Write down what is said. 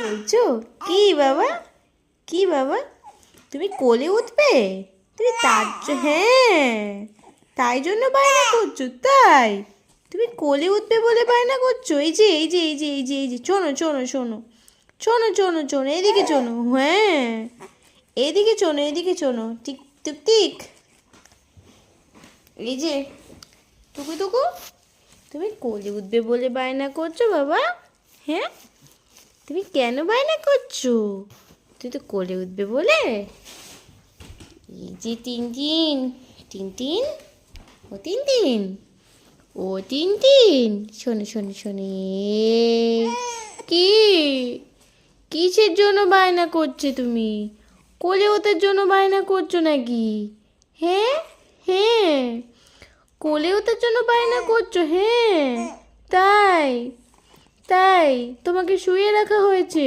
বলছো? কি বাবা? কি বাবা? তুমি কোলে উঠবে? তুমি হ্যাঁ, তাই জন্য বায়না করছো? তাই তুমি কোলে উঠবে বলে বায়না করছো? এই যে শোনো শোনো শোনো শোনো শোনো শোনো, এদিকে শোনো। হ্যাঁ, এদিকে শোনো। Tick tick tick. এই যে টুকু টুকু, তুমি কোলে উঠবে বলে বায়না করছো বাবা? হ্যাঁ, তুমি কেন বায়না করছো? তুই তো কোলে উঠবে বলে। এই যে তিন তিন, তিন তিন, ও তিন তিন, ও তিন তিন, শোনো শোনো শোনো। কি, কিসের জন্য বায়না করছে তুমি? কোলে ওঠার জন্য বায়না করছো নাকি? হ্যাঁ, হ্যাঁ, কোলে ওঠার জন্য বায়না করছো? হ্যাঁ, তাই, তাই তোমাকে শুয়ে রাখা হয়েছে।